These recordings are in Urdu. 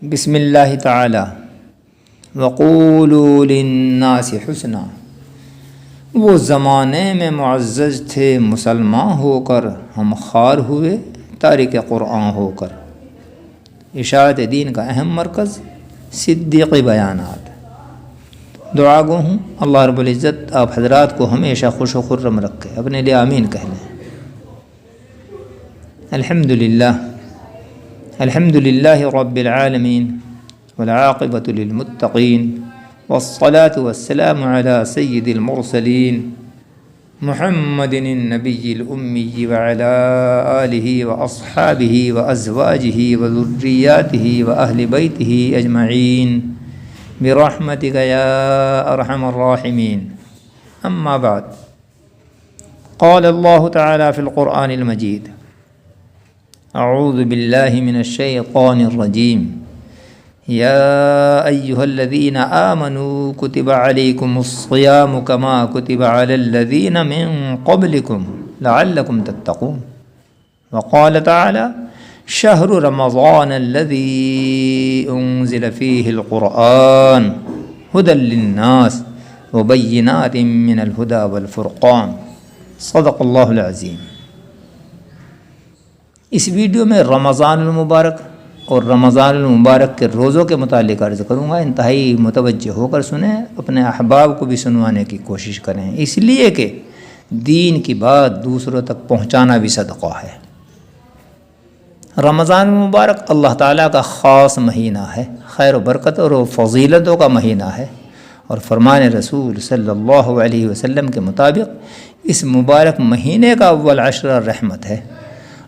بسم اللہ تعالی وقولوا للناس حسنا۔ وہ زمانے میں معزز تھے مسلمان ہو کر، ہم خوار ہوئے تارک قرآن ہو کر۔ اشاعت دین کا اہم مرکز صدیقی بیانات۔ دعا گو ہوں اللہ رب العزت آپ حضرات کو ہمیشہ خوش و خرم رکھے، اپنے لیے آمین کہہ لیں۔ الحمد للہ رب العالمین والعاقبۃ للمتقین والصلاة والسلام علی سید المرسلین محمد النبی الأمی وعلی آلہ واصحابہ وازواجہ وذریاتہ واہل بیتہ اجمعین برحمتک یا ارحم الراحمین۔ اما بعد، قال اللہ تعالی فی القرآن المجید: اعوذ باللہ من الشیطان الرجیم، یا ایہا الذین آمنوا کتب علیکم الصیام کما کتب علی الذین من قبلکم لعلکم تتقون۔ وقال تعالی: شہر رمضان الذی انزل فیہ القرآن ھدی للناس وبینات من الھدی والفرقان۔ صدق اللہ العظیم۔ اس ویڈیو میں رمضان المبارک اور رمضان المبارک کے روزوں کے متعلق عرض کروں گا۔ انتہائی متوجہ ہو کر سنیں، اپنے احباب کو بھی سنوانے کی کوشش کریں، اس لیے کہ دین کی بات دوسروں تک پہنچانا بھی صدقہ ہے۔ رمضان المبارک اللہ تعالیٰ کا خاص مہینہ ہے، خیر و برکت اور فضیلتوں کا مہینہ ہے، اور فرمان رسول صلی اللہ علیہ وسلم کے مطابق اس مبارک مہینے کا اول عشرہ رحمت ہے۔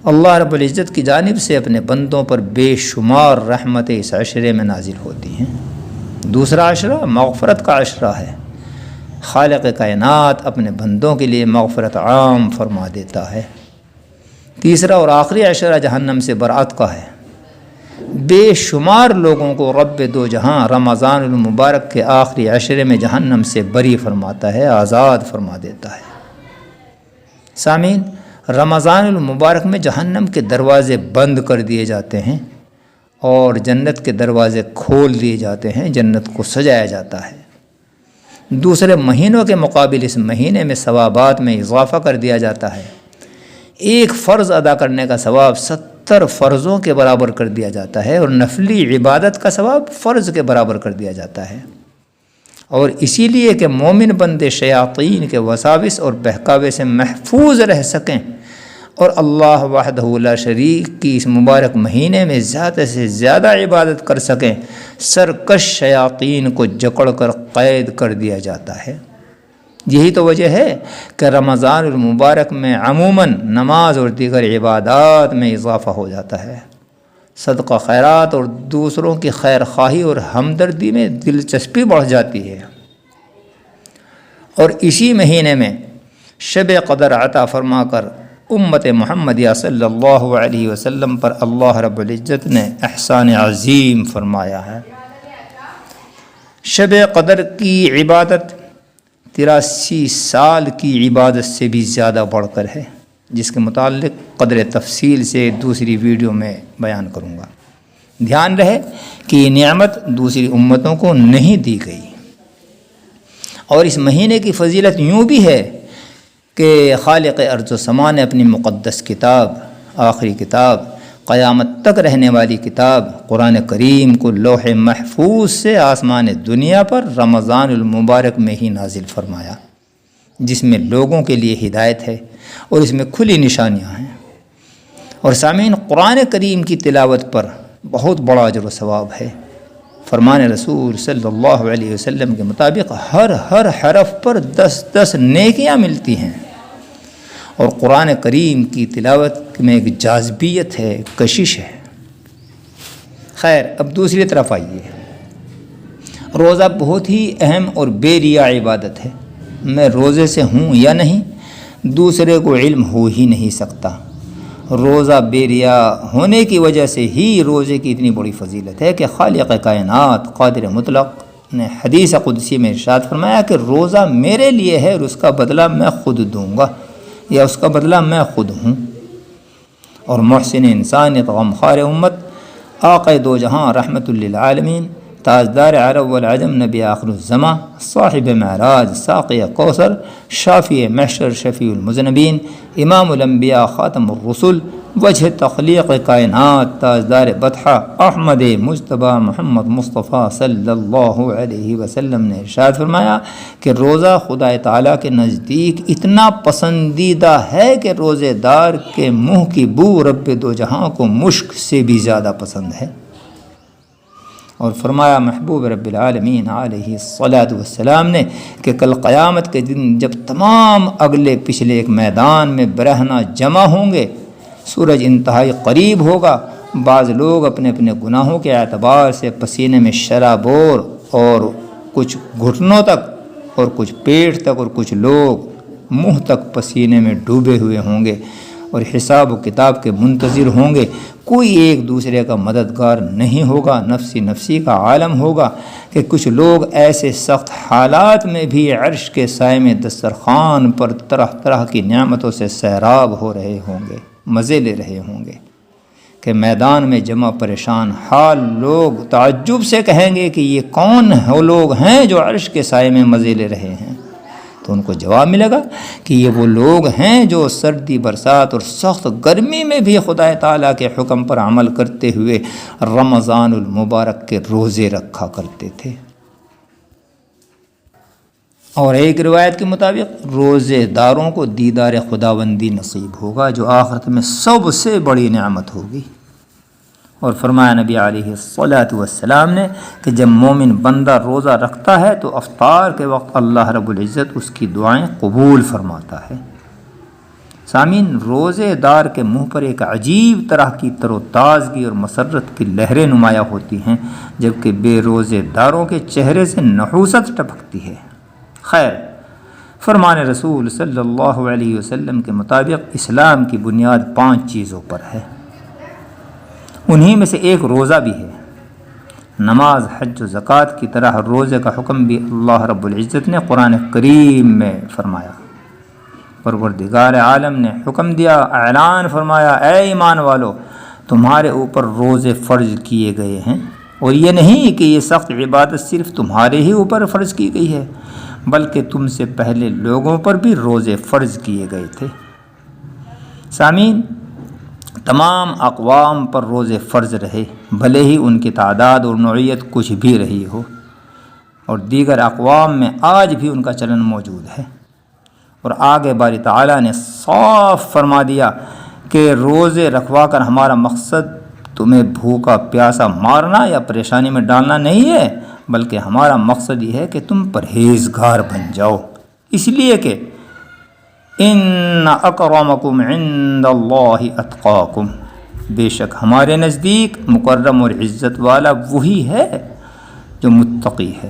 اللہ رب العزت کی جانب سے اپنے بندوں پر بے شمار رحمتیں اس عشرے میں نازل ہوتی ہیں۔ دوسرا عشرہ مغفرت کا عشرہ ہے۔ خالق کائنات اپنے بندوں کے لیے مغفرت عام فرما دیتا ہے۔ تیسرا اور آخری عشرہ جہنم سے برأت کا ہے۔ بے شمار لوگوں کو رب دو جہاں رمضان المبارک کے آخری عشرے میں جہنم سے بری فرماتا ہے، آزاد فرما دیتا ہے۔ سامعین، رمضان المبارک میں جہنم کے دروازے بند کر دیے جاتے ہیں اور جنت کے دروازے کھول دیے جاتے ہیں، جنت کو سجایا جاتا ہے۔ دوسرے مہینوں کے مقابل اس مہینے میں ثوابات میں اضافہ کر دیا جاتا ہے۔ ایک فرض ادا کرنے کا ثواب 70 فرضوں کے برابر کر دیا جاتا ہے، اور نفلی عبادت کا ثواب فرض کے برابر کر دیا جاتا ہے۔ اور اسی لیے کہ مومن بندے شیاطین کے وساوس اور بہکاوے سے محفوظ رہ سکیں اور اللہ وحدہ لا شریک کی اس مبارک مہینے میں زیادہ سے زیادہ عبادت کر سکیں، سرکش شیاطین کو جکڑ کر قید کر دیا جاتا ہے۔ یہی تو وجہ ہے کہ رمضان المبارک میں عموماً نماز اور دیگر عبادات میں اضافہ ہو جاتا ہے۔ صدقہ خیرات اور دوسروں کی خیر خواہی اور ہمدردی میں دلچسپی بڑھ جاتی ہے، اور اسی مہینے میں شب قدر عطا فرما کر امت محمدیہ صلی اللہ علیہ وسلم پر اللہ رب العزت نے احسان عظیم فرمایا ہے۔ شب قدر کی عبادت 83 سال کی عبادت سے بھی زیادہ بڑھ کر ہے، جس کے متعلق قدر تفصیل سے دوسری ویڈیو میں بیان کروں گا۔ دھیان رہے کہ یہ نعمت دوسری امتوں کو نہیں دی گئی۔ اور اس مہینے کی فضیلت یوں بھی ہے کہ خالق ارض و سما نے اپنی مقدس کتاب، آخری کتاب، قیامت تک رہنے والی کتاب قرآن کریم کو لوح محفوظ سے آسمان دنیا پر رمضان المبارک میں ہی نازل فرمایا، جس میں لوگوں کے لیے ہدایت ہے اور اس میں کھلی نشانیاں ہیں۔ اور سامعین، قرآن کریم کی تلاوت پر بہت بڑا اجر و ثواب ہے۔ فرمان رسول صلی اللہ علیہ وسلم کے مطابق ہر حرف پر 10 نیکیاں ملتی ہیں، اور قرآن کریم کی تلاوت میں ایک جاذبیت ہے، کشش ہے۔ خیر، اب دوسری طرف آئیے۔ روزہ بہت ہی اہم اور بے ریا عبادت ہے۔ میں روزے سے ہوں یا نہیں، دوسرے کو علم ہو ہی نہیں سکتا۔ روزہ بے ریا ہونے کی وجہ سے ہی روزے کی اتنی بڑی فضیلت ہے کہ خالق کائنات قادر مطلق نے حدیث قدسی میں ارشاد فرمایا کہ روزہ میرے لیے ہے اور اس کا بدلہ میں خود دوں گا، یا اس کا بدلہ میں خود ہوں۔ اور محسن انسان غمخوار امت آقا دو جہاں رحمت للعالمین، تاجدار عرب والعجم، نبی آخر الزماں، صاحب معراج، ساقی کوثر، شافی محشر، شفیع المذنبین، امام الانبیاء، خاتم الرسل، وجہ تخلیق کائنات، تاجدار بطحہ، احمد مجتبیٰ محمد مصطفیٰ صلی اللہ علیہ وسلم نے ارشاد فرمایا کہ روزہ خدا تعالیٰ کے نزدیک اتنا پسندیدہ ہے کہ روزے دار کے منہ کی بو رب دو جہاں کو مشک سے بھی زیادہ پسند ہے۔ اور فرمایا محبوب رب العالمین علیہ الصلاۃ والسلام نے کہ کل قیامت کے دن جب تمام اگلے پچھلے ایک میدان میں برہنہ جمع ہوں گے، سورج انتہائی قریب ہوگا، بعض لوگ اپنے اپنے گناہوں کے اعتبار سے پسینے میں شرابور اور کچھ گھٹنوں تک اور کچھ پیٹھ تک اور کچھ لوگ منہ تک پسینے میں ڈوبے ہوئے ہوں گے اور حساب و کتاب کے منتظر ہوں گے۔ کوئی ایک دوسرے کا مددگار نہیں ہوگا، نفسی نفسی کا عالم ہوگا کہ کچھ لوگ ایسے سخت حالات میں بھی عرش کے سائے میں دسترخوان پر طرح طرح کی نعمتوں سے سیراب ہو رہے ہوں گے، مزے لے رہے ہوں گے کہ میدان میں جمع پریشان حال لوگ تعجب سے کہیں گے کہ یہ کون لوگ ہیں جو عرش کے سائے میں مزے لے رہے ہیں؟ تو ان کو جواب ملے گا کہ یہ وہ لوگ ہیں جو سردی برسات اور سخت گرمی میں بھی خدا تعالیٰ کے حکم پر عمل کرتے ہوئے رمضان المبارک کے روزے رکھا کرتے تھے۔ اور ایک روایت کے مطابق روزے داروں کو دیدار خداوندی نصیب ہوگا جو آخرت میں سب سے بڑی نعمت ہوگی۔ اور فرمایا نبی علیہ الصلاۃ والسلام نے کہ جب مومن بندہ روزہ رکھتا ہے تو افطار کے وقت اللہ رب العزت اس کی دعائیں قبول فرماتا ہے۔ سامعین، روزے دار کے منہ پر ایک عجیب طرح کی تر و تازگی اور مسرت کی لہریں نمایاں ہوتی ہیں، جبکہ بے روزے داروں کے چہرے سے نحوست ٹپکتی ہے۔ خیر، فرمان رسول صلی اللہ علیہ وسلم کے مطابق اسلام کی بنیاد 5 چیزوں پر ہے، انہی میں سے ایک روزہ بھی ہے۔ نماز، حج و زکوٰۃ کی طرح روزے کا حکم بھی اللہ رب العزت نے قرآن کریم میں فرمایا۔ پروردگار عالم نے حکم دیا، اعلان فرمایا، اے ایمان والو، تمہارے اوپر روزے فرض کیے گئے ہیں، اور یہ نہیں کہ یہ سخت عبادت صرف تمہارے ہی اوپر فرض کی گئی ہے، بلکہ تم سے پہلے لوگوں پر بھی روزے فرض کیے گئے تھے۔ سامعین، تمام اقوام پر روزے فرض رہے، بھلے ہی ان کی تعداد اور نوعیت کچھ بھی رہی ہو، اور دیگر اقوام میں آج بھی ان کا چلن موجود ہے۔ اور آگے باری تعالیٰ نے صاف فرما دیا کہ روزے رکھوا کر ہمارا مقصد تمہیں بھوکا پیاسا مارنا یا پریشانی میں ڈالنا نہیں ہے، بلکہ ہمارا مقصد یہ ہے کہ تم پرہیزگار بن جاؤ، اس لیے کہ ان اکرمکم عند اللہ اتقاکم، بے شک ہمارے نزدیک مکرم اور عزت والا وہی ہے جو متقی ہے،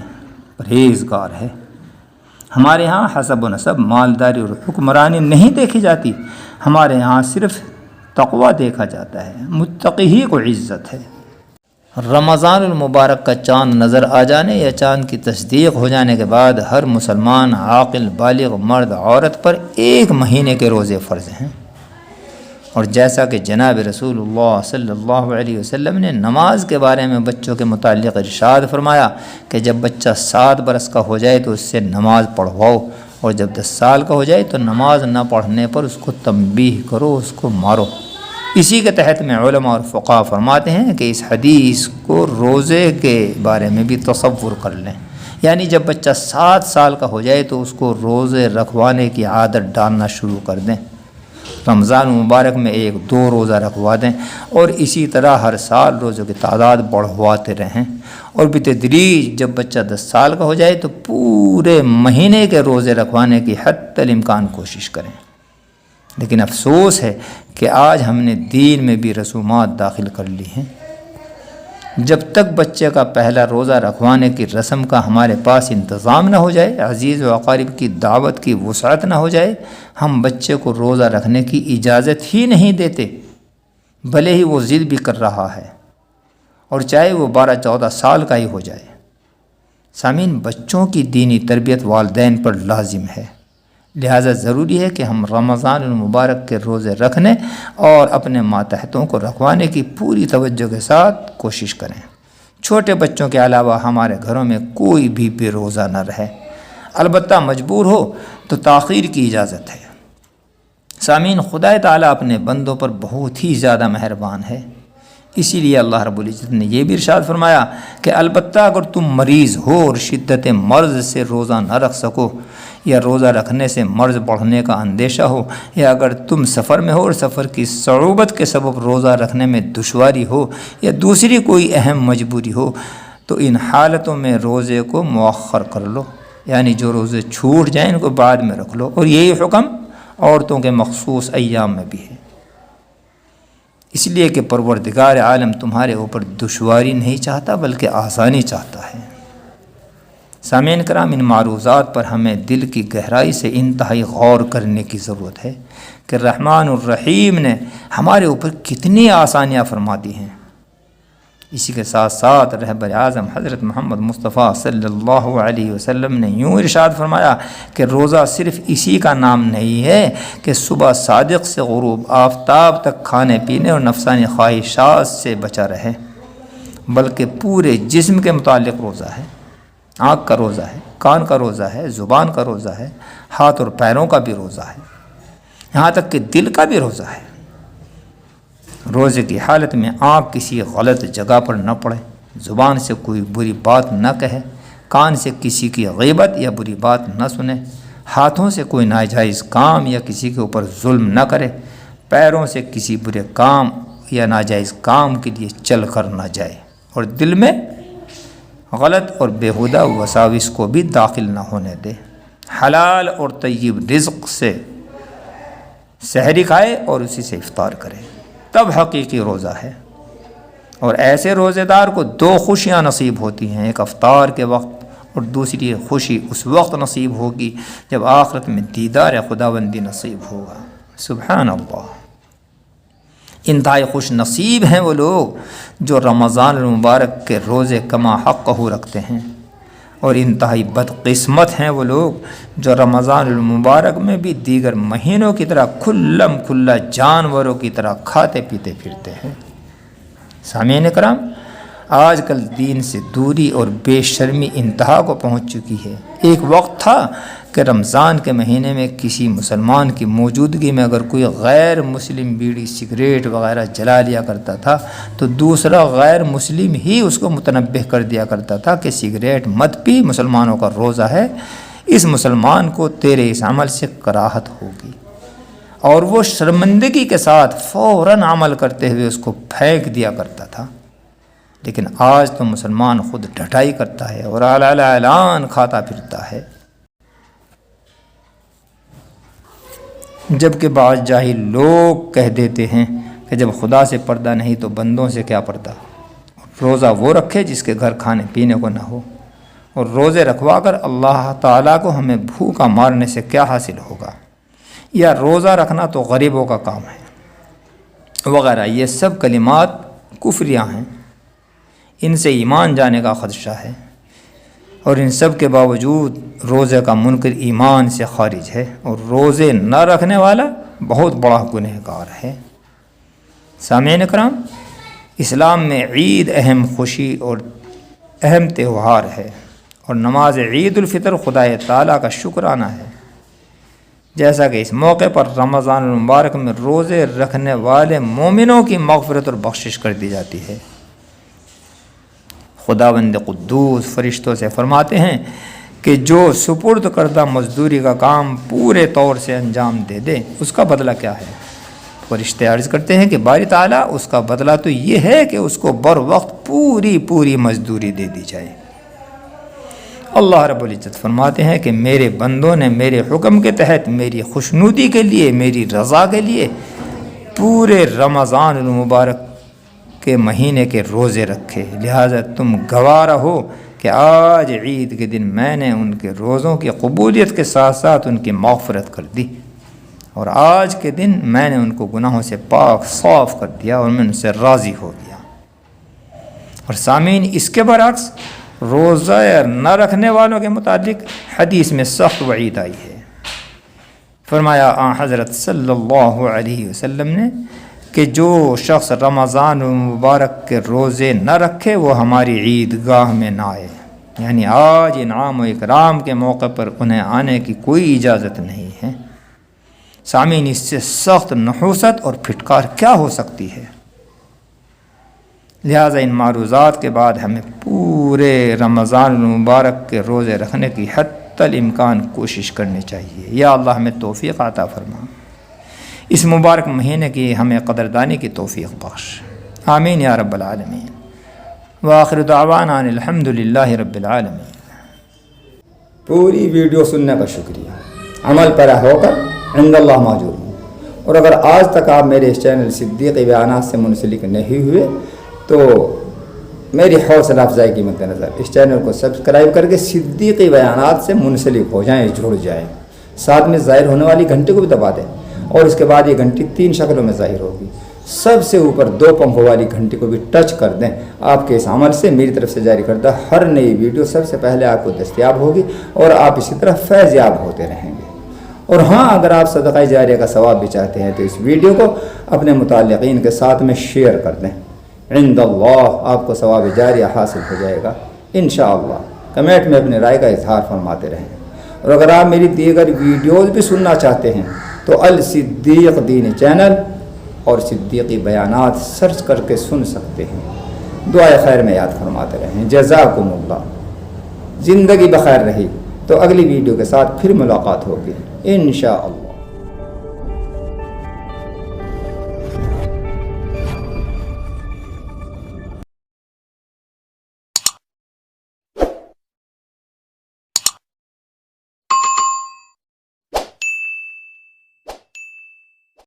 پرہیزگار ہے۔ ہمارے ہاں حسب و نسب، مالداری اور حکمرانی نہیں دیکھی جاتی، ہمارے ہاں صرف تقوی دیکھا جاتا ہے، متقی ہی کو عزت ہے۔ رمضان المبارک کا چاند نظر آ جانے یا چاند کی تصدیق ہو جانے کے بعد ہر مسلمان عاقل بالغ مرد عورت پر 1 مہینے کے روزے فرض ہیں۔ اور جیسا کہ جناب رسول اللہ صلی اللہ علیہ وسلم نے نماز کے بارے میں بچوں کے متعلق ارشاد فرمایا کہ جب بچہ 7 برس کا ہو جائے تو اس سے نماز پڑھواؤ، اور جب 10 سال کا ہو جائے تو نماز نہ پڑھنے پر اس کو تنبیہ کرو، اس کو مارو۔ اسی کے تحت میں علماء اور فقہاء فرماتے ہیں کہ اس حدیث کو روزے کے بارے میں بھی تصور کر لیں، یعنی جب بچہ 7 سال کا ہو جائے تو اس کو روزے رکھوانے کی عادت ڈالنا شروع کر دیں، رمضان مبارک میں 1-2 روزہ رکھوا دیں، اور اسی طرح ہر سال روزوں کی تعداد بڑھواتے رہیں، اور بتدریج جب بچہ 10 سال کا ہو جائے تو پورے مہینے کے روزے رکھوانے کی حتی الامکان کوشش کریں۔ لیکن افسوس ہے کہ آج ہم نے دین میں بھی رسومات داخل کر لی ہیں۔ جب تک بچے کا پہلا روزہ رکھوانے کی رسم کا ہمارے پاس انتظام نہ ہو جائے، عزیز و اقارب کی دعوت کی وسعت نہ ہو جائے، ہم بچے کو روزہ رکھنے کی اجازت ہی نہیں دیتے، بھلے ہی وہ ضد بھی کر رہا ہے، اور چاہے وہ 12-14 سال کا ہی ہو جائے۔ سامعین، بچوں کی دینی تربیت والدین پر لازم ہے، لہٰذا ضروری ہے کہ ہم رمضان المبارک کے روزے رکھنے اور اپنے ماتحتوں کو رکھوانے کی پوری توجہ کے ساتھ کوشش کریں۔ چھوٹے بچوں کے علاوہ ہمارے گھروں میں کوئی بھی بے روزہ نہ رہے، البتہ مجبور ہو تو تاخیر کی اجازت ہے۔ سامعین، خدا تعالیٰ اپنے بندوں پر بہت ہی زیادہ مہربان ہے، اسی لیے اللہ رب العزت نے یہ بھی ارشاد فرمایا کہ البتہ اگر تم مریض ہو اور شدت مرض سے روزہ نہ رکھ سکو، یا روزہ رکھنے سے مرض بڑھنے کا اندیشہ ہو، یا اگر تم سفر میں ہو اور سفر کی صعوبت کے سبب روزہ رکھنے میں دشواری ہو، یا دوسری کوئی اہم مجبوری ہو، تو ان حالتوں میں روزے کو مؤخر کر لو، یعنی جو روزے چھوٹ جائیں ان کو بعد میں رکھ لو۔ اور یہی حکم عورتوں کے مخصوص ایام میں بھی ہے، اس لیے کہ پروردگار عالم تمہارے اوپر دشواری نہیں چاہتا بلکہ آسانی چاہتا ہے۔ سامعین کرام، ان معروضات پر ہمیں دل کی گہرائی سے انتہائی غور کرنے کی ضرورت ہے کہ رحمان الرحیم نے ہمارے اوپر کتنی آسانیاں فرما دی ہیں۔ اسی کے ساتھ ساتھ رہبر اعظم حضرت محمد مصطفیٰ صلی اللہ علیہ وسلم نے یوں ارشاد فرمایا کہ روزہ صرف اسی کا نام نہیں ہے کہ صبح صادق سے غروب آفتاب تک کھانے پینے اور نفسانی خواہشات سے بچا رہے، بلکہ پورے جسم کے متعلق روزہ ہے۔ آنکھ کا روزہ ہے، کان کا روزہ ہے، زبان کا روزہ ہے، ہاتھ اور پیروں کا بھی روزہ ہے، یہاں تک کہ دل کا بھی روزہ ہے۔ روزے کی حالت میں آنکھ کسی غلط جگہ پر نہ پڑے، زبان سے کوئی بری بات نہ کہے، کان سے کسی کی غیبت یا بری بات نہ سنے، ہاتھوں سے کوئی ناجائز کام یا کسی کے اوپر ظلم نہ کرے، پیروں سے کسی برے کام یا ناجائز کام کے لیے چل کر نہ جائے، اور دل میں غلط اور بیہودہ وساوس کو بھی داخل نہ ہونے دے۔ حلال اور طیب رزق سے سحری کھائے اور اسی سے افطار کرے، تب حقیقی روزہ ہے۔ اور ایسے روزے دار کو دو خوشیاں نصیب ہوتی ہیں، ایک افطار کے وقت اور دوسری خوشی اس وقت نصیب ہوگی جب آخرت میں دیدار خداوندی نصیب ہوگا۔ سبحان اللہ، انتہائی خوش نصیب ہیں وہ لوگ جو رمضان المبارک کے روزے کما حق رکھتے ہیں، اور انتہائی بدقسمت ہیں وہ لوگ جو رمضان المبارک میں بھی دیگر مہینوں کی طرح کھلم کھلا جانوروں کی طرح کھاتے پیتے پھرتے ہیں۔ سامعین کرام، آج کل دین سے دوری اور بے شرمی انتہا کو پہنچ چکی ہے۔ ایک وقت تھا کہ رمضان کے مہینے میں کسی مسلمان کی موجودگی میں اگر کوئی غیر مسلم بیڑی سگریٹ وغیرہ جلا لیا کرتا تھا تو دوسرا غیر مسلم ہی اس کو متنبہ کر دیا کرتا تھا کہ سگریٹ مت پی، مسلمانوں کا روزہ ہے، اس مسلمان کو تیرے اس عمل سے کراہت ہوگی، اور وہ شرمندگی کے ساتھ فوراً عمل کرتے ہوئے اس کو پھینک دیا کرتا تھا۔ لیکن آج تو مسلمان خود ڈھٹائی کرتا ہے اور اعلان کھاتا پھرتا ہے، جبکہ بعض جاہل لوگ کہہ دیتے ہیں کہ جب خدا سے پردہ نہیں تو بندوں سے کیا پردہ۔ روزہ وہ رکھے جس کے گھر کھانے پینے کو نہ ہو، اور روزے رکھوا کر اللہ تعالیٰ کو ہمیں بھوکا مارنے سے کیا حاصل ہوگا، یا روزہ رکھنا تو غریبوں کا کام ہے وغیرہ۔ یہ سب کلمات کفریاں ہیں، ان سے ایمان جانے کا خدشہ ہے، اور ان سب کے باوجود روزے کا منکر ایمان سے خارج ہے، اور روزے نہ رکھنے والا بہت بڑا گنہگار ہے۔ سامعین کرام، اسلام میں عید اہم خوشی اور اہم تہوار ہے، اور نماز عید الفطر خدا تعالیٰ کا شکرانہ ہے، جیسا کہ اس موقع پر رمضان المبارک میں روزے رکھنے والے مومنوں کی مغفرت اور بخشش کر دی جاتی ہے۔ خداوند قدوس فرشتوں سے فرماتے ہیں کہ جو سپرد کردہ مزدوری کا کام پورے طور سے انجام دے دے اس کا بدلہ کیا ہے؟ فرشتے عرض کرتے ہیں کہ باری تعالیٰ اس کا بدلہ تو یہ ہے کہ اس کو بر وقت پوری مزدوری دے دی جائے۔ اللہ رب العزت فرماتے ہیں کہ میرے بندوں نے میرے حکم کے تحت میری خوشنودی کے لیے، میری رضا کے لیے پورے رمضان المبارک کے مہینے کے روزے رکھے، لہٰذا تم گواہ رہو کہ آج عید کے دن میں نے ان کے روزوں کی قبولیت کے ساتھ ساتھ ان کی مغفرت کر دی، اور آج کے دن میں نے ان کو گناہوں سے پاک صاف کر دیا اور میں ان سے راضی ہو گیا۔ اور سامعین، اس کے برعکس روزہ نہ رکھنے والوں کے متعلق حدیث میں سخت وعید آئی ہے فرمایا حضرت صلی اللہ علیہ وسلم نے کہ جو شخص رمضان مبارک کے روزے نہ رکھے وہ ہماری عیدگاہ میں نہ آئے، یعنی آج انعام و اکرام کے موقع پر انہیں آنے کی کوئی اجازت نہیں ہے۔ سامعین، اس سے سخت نحوست اور پھٹکار کیا ہو سکتی ہے؟ لہٰذا ان معروضات کے بعد ہمیں پورے رمضان المبارک کے روزے رکھنے کی حتی الامکان کوشش کرنی چاہیے۔ یا اللہ ہمیں توفیق عطا فرما، اس مبارک مہینے کی ہمیں قدردانی کی توفیق بخش، آمین یا رب العالمین۔ وآخر دعوانا ان الحمد للہ رب العالمین۔ پوری ویڈیو سننے کا شکریہ، عمل پیرا ہو کر عند اللہ ماجور ہوں۔ اور اگر آج تک آپ میرے اس چینل صدیقی بیانات سے منسلک نہیں ہوئے تو میری حوصلہ افزائی کی مد نظر اس چینل کو سبسکرائب کر کے صدیقی بیانات سے منسلک ہو جائیں، جڑ جائیں، ساتھ میں ظاہر ہونے والی گھنٹی کو بھی دبا دیں، اور اس کے بعد یہ گھنٹی 3 شکلوں میں ظاہر ہوگی۔ سب سے اوپر 2 پنکھوں والی گھنٹی کو بھی ٹچ کر دیں۔ آپ کے اس عمل سے میری طرف سے جاری کردہ ہر نئی ویڈیو سب سے پہلے آپ کو دستیاب ہوگی، اور آپ اسی طرح فیض یاب ہوتے رہیں گے۔ اور ہاں، اگر آپ صدقہ جاریہ کا ثواب بھی چاہتے ہیں تو اس ویڈیو کو اپنے متعلقین کے ساتھ میں شیئر کر دیں، عند اللہ آپ کو ثواب جاریہ حاصل ہو جائے گا انشاءاللہ۔ کمنٹ میں اپنے رائے کا اظہار فرماتے رہیں، اور اگر آپ میری دیگر ویڈیوز بھی سننا چاہتے ہیں تو الصدیق دینی چینل اور صدیقی بیانات سرچ کر کے سن سکتے ہیں۔ دعائے خیر میں یاد فرماتے رہیں، جزاکم اللہ۔ زندگی بخیر رہی تو اگلی ویڈیو کے ساتھ پھر ملاقات ہوگی انشاءاللہ۔